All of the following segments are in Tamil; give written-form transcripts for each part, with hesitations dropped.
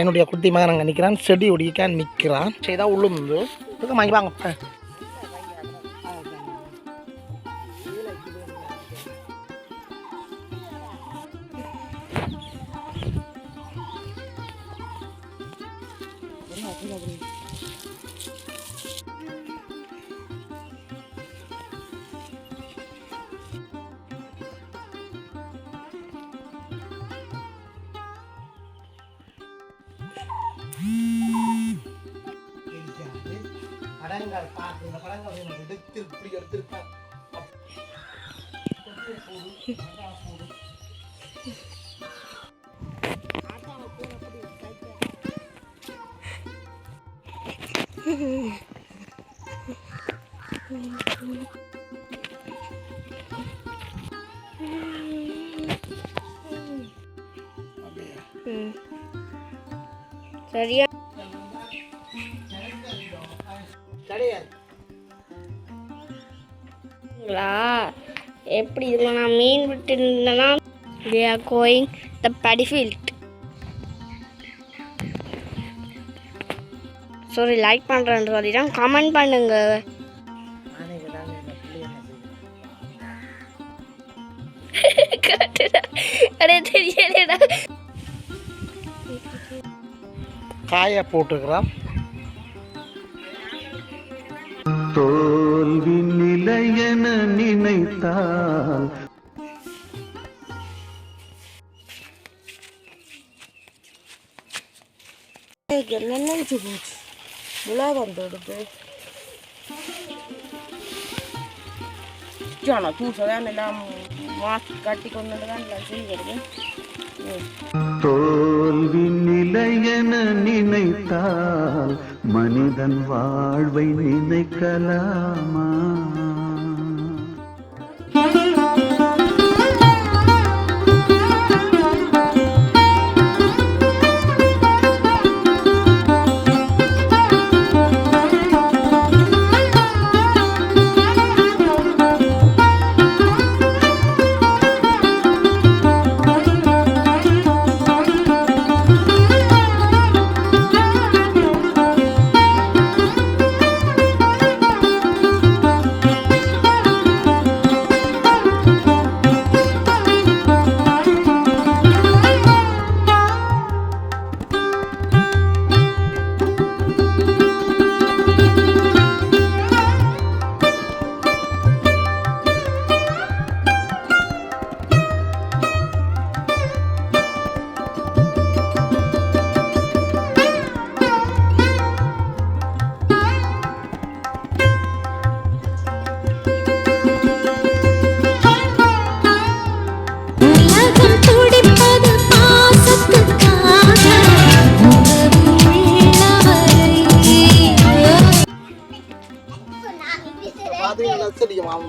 என்னுடைய குட்டி மகன் அங்கே நிற்கிறான், செடி ஒடிக்க நிற்கிறான். செய்தா உளுந்து வாங்கி வாங்க. படங்கள் பார்த்து இந்த படங்கள் எடுத்து இப்படி எடுத்திருப்பேன். சரியா எப்படி இதில் நான் மீன் விட்டுருந்தேன்னா we are going the paddy field. Sorry, like பண்ணுறேன்னு சொல்லிட்டேன், கமெண்ட் பண்ணுங்க. தெரியலடா காய போட்டுக்கிறோம். தோல்வி நிலையென நினைத்தால் நினைச்சு போச்சு விழா வந்தோடுது. தூசதான் எல்லாம் மாஸ்க் கட்டி கொண்டு தான் செய்கிறது. தோல்வி நிலையென நினைத்தால் மனிதன் வாழ்வை நினைக்கலாமா?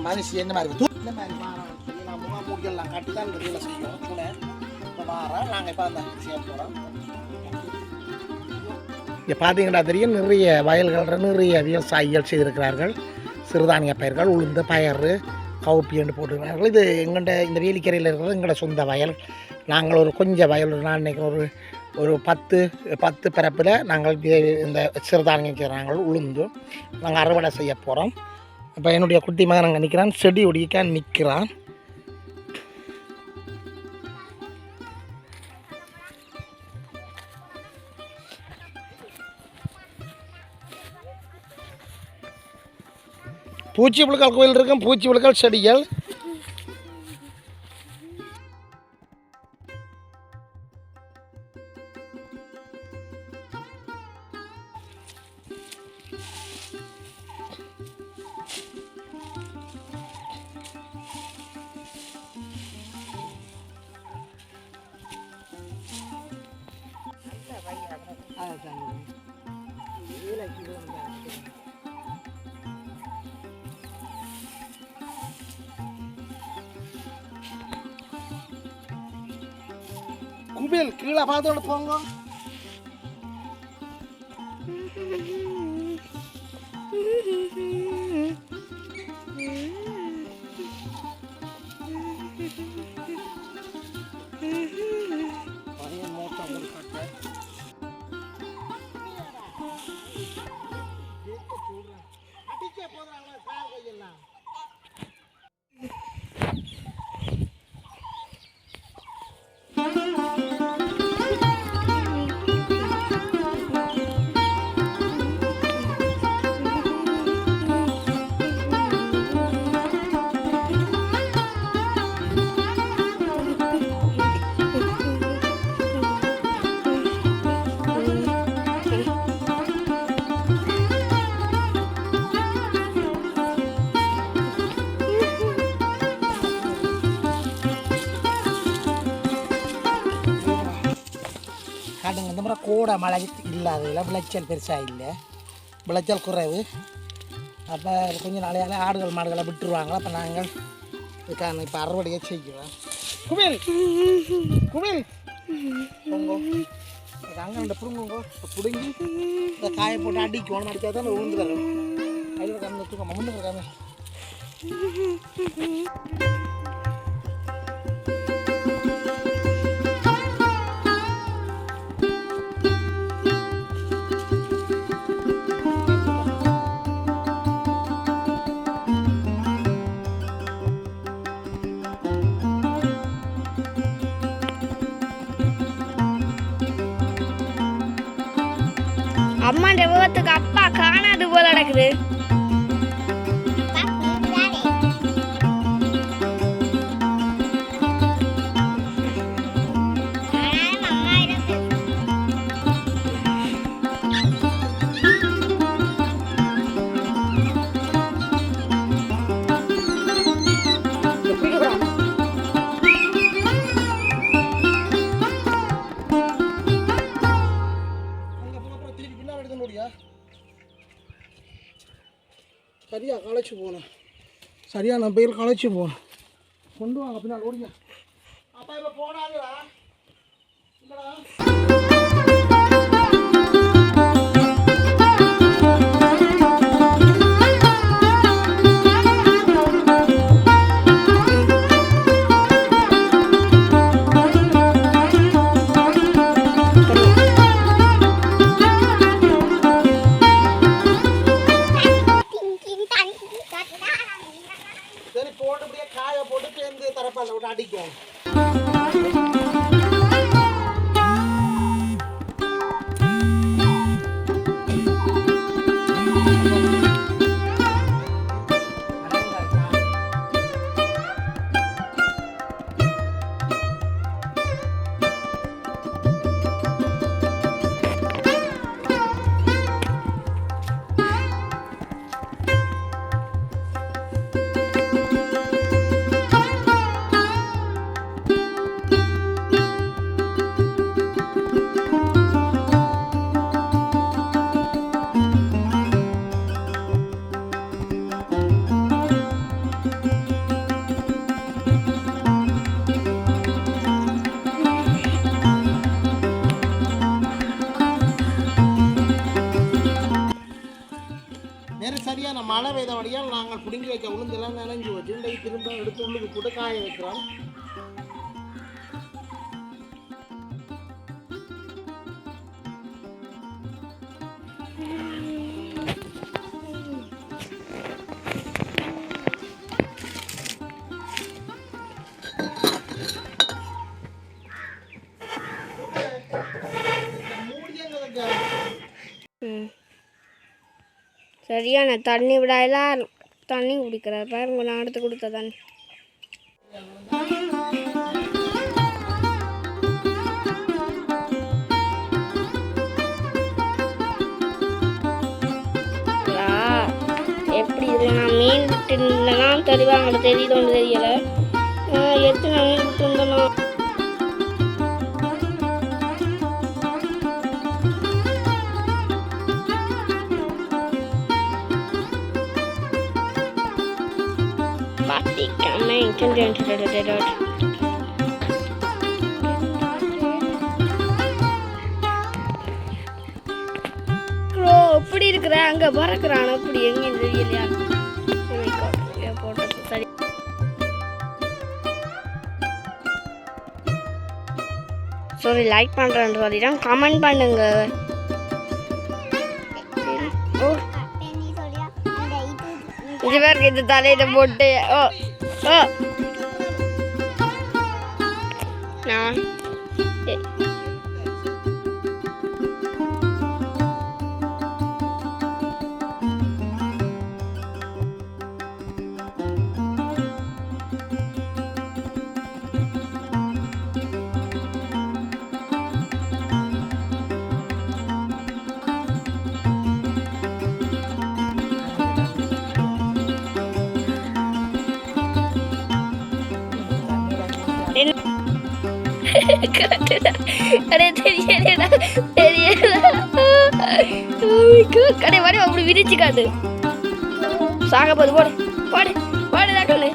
மனுஷி என்ன மாதிரி இந்த மாதிரி நான் முகமூடியெல்லாம் கட்டி தான் இந்த வேலை செய்யும். இப்போ வாரம் நாங்கள் இப்போ அந்த செய்ய போகிறோம். இங்கே பார்த்தீங்கன்னா தெரியும், நிறைய வயல்கள் நிறைய விவசாயிகள் செய்திருக்கிறார்கள். சிறுதானிய பயிர்கள், உளுந்து, பயறு, கவுப்பி என்று போட்டுருக்கிறார்கள். இது எங்கள்கிட்ட இந்த வேலிக்கரையில் இருக்கிறது எங்களோட சொந்த வயல். நாங்கள் ஒரு கொஞ்சம் வயல், நான் நினைக்கிறேன் ஒரு 10 பரப்பில் நாங்கள் இந்த சிறுதானியம் செய்கிறாங்க. உளுந்து நாங்கள் அறுவடை செய்ய போகிறோம். அப்போ என்னுடைய குட்டி மகன் அங்கே நிற்கிறான், செடி ஒடிக்க நிற்கிறான். பூச்சி புழுக்கள் கோயில் இருக்கும், பூச்சி புழுக்கள் செடிகள். குபேல் கீழே பார்த்தோட போங்க. காட்டுங்க இந்த முறை கூட மழை இல்லாததில் விளைச்சல் பெருசாக இல்லை, விளைச்சல் குறைவு. அப்போ கொஞ்சம் நாளையால் ஆடுகள் மாடுகளை விட்டுருவாங்களா. அப்போ நாங்கள் இதுக்கான இப்போ அறுவடையை செய்கிறோம். குமிழ் குமிழ் பொங்கோ அங்கே இந்த புடுங்குங்கோ பிடுங்கி இந்த காயை போட்டு அடிக்கணும், அடித்தா தான் உளுந்து தரும். அதில் கண்ணு தூக்கம் முன்னு இருக்காங்க. அம்மா விவகத்துக்கு அப்பா காணாது போல நடக்குது. சரியா களைச்சி போகணும், சரியா நான் பயிர் களைச்சி போகணும். கொண்டு வாங்க பின்னால் ஓடிங்க. அப்பா இப்போ போனாங்களா இல்லடா? சரி போட்டு காயை போட்டு சேர்ந்து தரப்பால விட்டு அடிக்கும். சரியான மழை பெய்த வழியால் நாங்கள் பிடுங்கி வைக்க உளுந்தெல்லாம் நனைஞ்சு வச்சு இன்றைக்கு திரும்ப எடுத்து உள்ளுக்கு போட்டு காய வைக்கிறோம். சரியான தண்ணி விடாயெல்லாம் தண்ணி குடிக்கிறார் பாருங்க, நான் எடுத்து கொடுத்த தண்ணி. எப்படி இதில் நான் மீன் விட்டுனா தெளிவாங்க தெரியுதோன்னு தெரியலை. எத்தனை மீன் விட்டுருந்தோம். எப்படி இருக்கிற அங்க பறக்குறான், அப்படி எங்க தெரியலையா? போட்டது சரி. சாரி, லைக் பண்றேன்னு சொல்லிட்டேன், கமெண்ட் பண்ணுங்க. ஓ இது பாருங்க இந்த தலையில போட்டு ஓ ஓ நான் கடை தெரியலடா தெரியல கடை மாதிரி அப்படி விரிச்சு காட்டு சாக போது போடு போடு போடுடா கண்ணு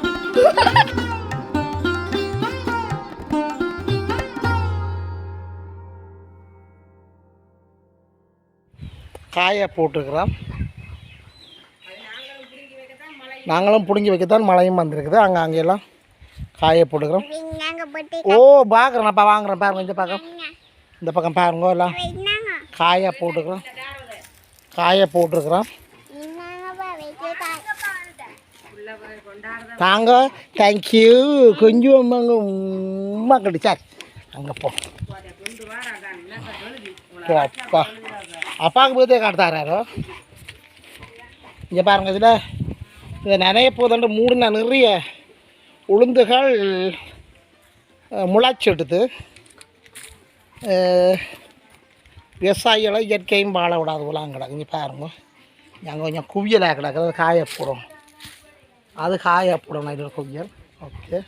காயை போட்டுக்கிறோம். நாங்களும் பிடுங்கி வைக்கத்தான் மழையும் வந்திருக்குது. அங்கெல்லாம் காயை போட்டுக்கிறோம். ஓ பார்க்குறேன்ப்பா வாங்குறேன் பாருங்க. இந்த பக்கம் இந்த பக்கம் பாருங்க எல்லாம் காயை போட்டுக்கிறோம். காயை போட்டுருக்குறோம். தாங்க தேங்க்யூ கொஞ்சம் உம்மா கடிச்சார் அங்கே போ அப்பா அப்பாவுக்கு போதே காட்டுத்தாரோ. இங்கே பாருங்க இதில் இதை நிறைய போதுண்டு மூடின நிறைய உளுந்துகள் முளைச்செடுத்து விவசாயிகளை இயற்கையும் வாழ விடாது போலாம் கிடக்கு. இங்கே பாருங்க நாங்கள் கொஞ்சம் குவியலாக கிடக்குறது காய போடணும். அது காய போடணும். இது குவியல் ஓகே.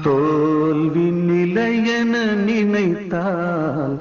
தோல்வி நிலையென நினைத்தால்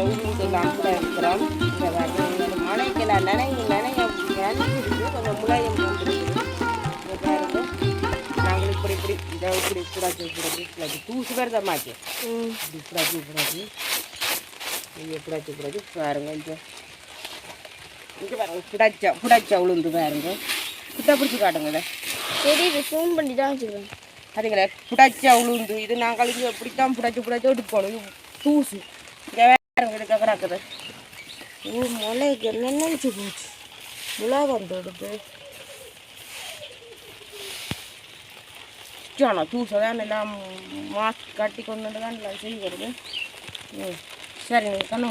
உருளுக்கெல்லாம் கூட இருக்கிறோம். மழைக்கெல்லாம் நனைஞ்சிருக்கு கொஞ்சம் முளையம் போட்டுருக்குது. பாருங்க நாங்கள் இப்படி இதை இப்படி இப்படாச்சு தூசு பேர் தான் மாச்சு இப்படாச்சு இப்படாச்சு பாருங்க. இங்கே பாருங்க புடாச்சா உளுந்து பாருங்க. கிட்ட பிடிச்சி காட்டுங்க. தெரியுது ஃபோன் பண்ணி தான் வச்சுக்கிறேன். அதுங்களே புடாச்சா உளுந்து இது நாங்கள் இங்கே இப்படித்தான் புடாச்சு எடுக்கணும். இது தூசு இங்கே வேறு கிடக்குது. ஓ முளைக்கு நினைச்சு போச்சு. முளை வந்து எடுத்து தூசை தான் எல்லாம் மாஸ்க் கட்டி கொண்டு தான் எல்லாம் செய்கிறது. சரி கண்ணு